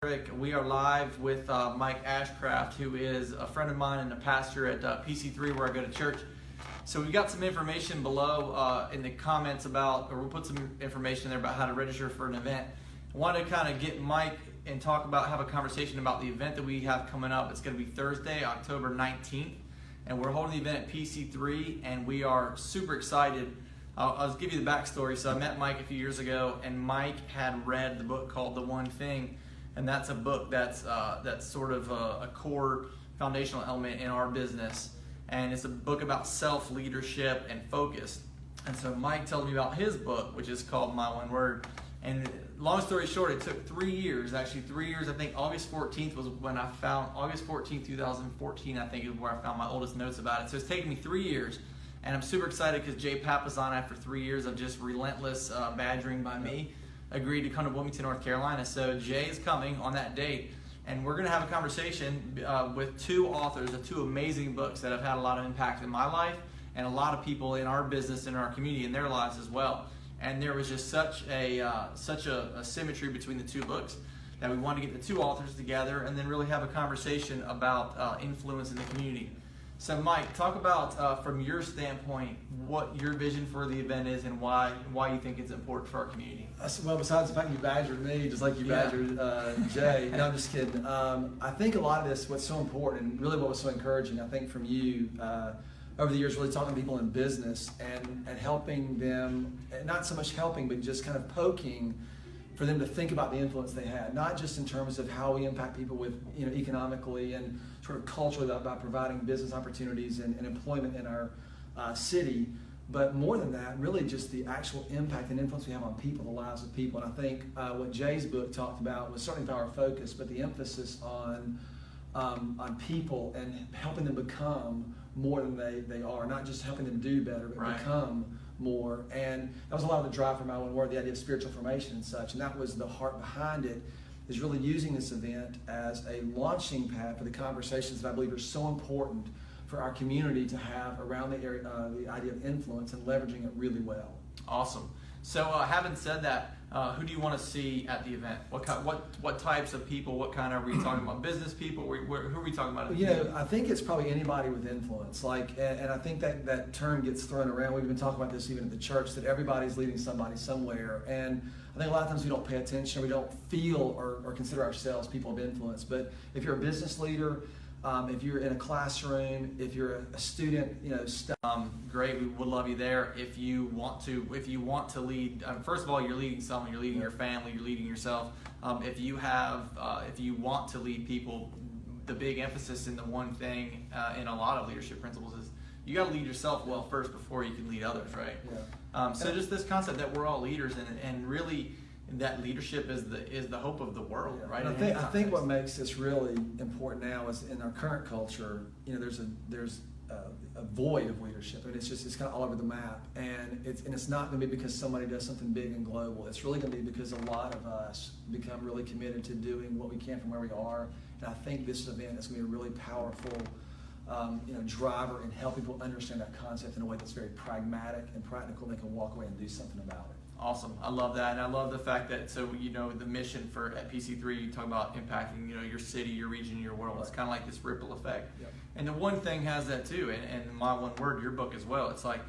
We are live with Mike Ashcraft, who is a friend of mine and a pastor at PC3 where I go to church. So we've got some information below in the comments about, or we'll put some information there about how to register for an event. I want to kind of get Mike and have a conversation about the event that we have coming up. It's going to be Thursday, October 19th, and we're holding the event at PC3, and we are super excited. I'll give you the backstory. So I met Mike a few years ago, and Mike had read the book called The One Thing. And that's a book that's sort of a core foundational element in our business. And it's a book about self-leadership and focus. And so Mike told me about his book, which is called My One Word. And long story short, it took 3 years, actually 3 years. I think August 14th was when I found, August 14th, 2014, I think is where I found my oldest notes about it. So it's taken me 3 years. And I'm super excited because Jay Papazon, after 3 years of just relentless badgering by me, agreed to come to Wilmington, North Carolina. So Jay is coming on that date, and we're going to have a conversation with two authors of two amazing books that have had a lot of impact in my life and a lot of people in our business and our community in their lives as well. And there was just such a symmetry between the two books that we wanted to get the two authors together and then really have a conversation about influence in the community. So Mike, talk about from your standpoint what your vision for the event is and why you think it's important for our community. Well, besides the fact you badgered me, just like you badgered Jay. No, I'm just kidding. I think a lot of this, what's so important, and really what was so encouraging, I think from you over the years, really talking to people in business and helping them, not so much helping, but just kind of poking for them to think about the influence they had, not just in terms of how we impact people with, economically and sort of culturally by providing business opportunities and employment in our city, but more than that, really just the actual impact and influence we have on people, the lives of people. And I think what Jay's book talked about was certainly our focus, but the emphasis on people and helping them become more than they are, not just helping them do better, but become more. And that was a lot of the drive for My One Word, the idea of spiritual formation and such, and that was the heart behind it, is really using this event as a launching pad for the conversations that I believe are so important for our community to have around the area, the idea of influence, and leveraging it really well. Awesome. So having said that, who do you want to see at the event? What types of people? What kind of, are we talking about? Business people? Who are we talking about? I think it's probably anybody with influence. And I think that term gets thrown around. We've been talking about this even at the church, that everybody's leading somebody somewhere. And I think a lot of times we don't pay attention, we don't feel or consider ourselves people of influence. But if you're a business leader, if you're in a classroom, if you're a student, great. We would love you there. If you want to lead, first of all, you're leading someone. You're leading your family. You're leading yourself. If you want to lead people, the big emphasis in The One Thing in a lot of leadership principles is you got to lead yourself well first before you can lead others, right? Yeah. So just this concept that we're all leaders, and really that leadership is the hope of the world, right? And I think what makes this really important now is in our current culture, there's a void of leadership. I mean, it's kind of all over the map, and it's not going to be because somebody does something big and global. It's really going to be because a lot of us become really committed to doing what we can from where we are. And I think this event is going to be a really powerful driver in helping people understand that concept in a way that's very pragmatic and practical. They can walk away and do something about it. Awesome. I love that. And I love the fact that, the mission at PC3, you talk about impacting, your city, your region, your world. It's kind of like this ripple effect. Yep. And The One Thing has that too. And My One Word, your book as well. It's like,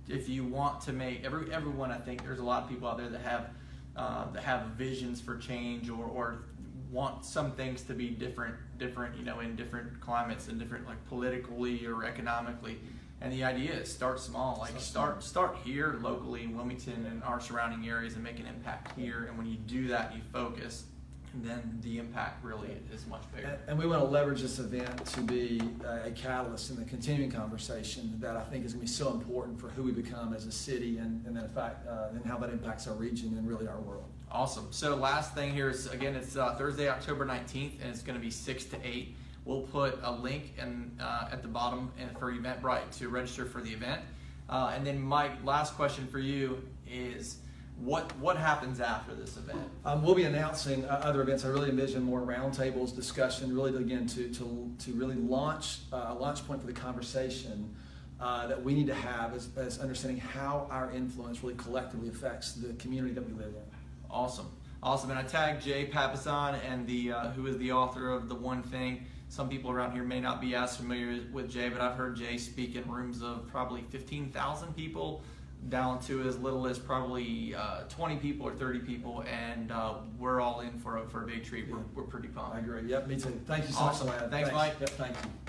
if you want to make, everyone, I think there's a lot of people out there that have visions for change or want some things to be different, in different climates and different, like politically or economically. And the idea is start small, like start here locally in Wilmington and our surrounding areas and make an impact here. And when you do that, you focus, and then the impact really is much bigger. And we want to leverage this event to be a catalyst in the continuing conversation that I think is going to be so important for who we become as a city and then in fact, and how that impacts our region and really our world. Awesome. So last thing here is, again, it's Thursday, October 19th, and it's going to be 6 to 8. We'll put a link at the bottom for Eventbrite to register for the event. And then Mike, last question for you is, what happens after this event? We'll be announcing other events. I really envision more roundtables, discussion, really again to really launch a launch point for the conversation that we need to have as understanding how our influence really collectively affects the community that we live in. Awesome. Awesome. And I tagged Jay Papasan and who is the author of The One Thing. Some people around here may not be as familiar with Jay, but I've heard Jay speak in rooms of probably 15,000 people down to as little as probably 20 people or 30 people, and we're all in for a big treat. We're pretty pumped. I agree. Yep, me too. Thank you so Awesome. much. Thanks, Mike. Yep, thank you.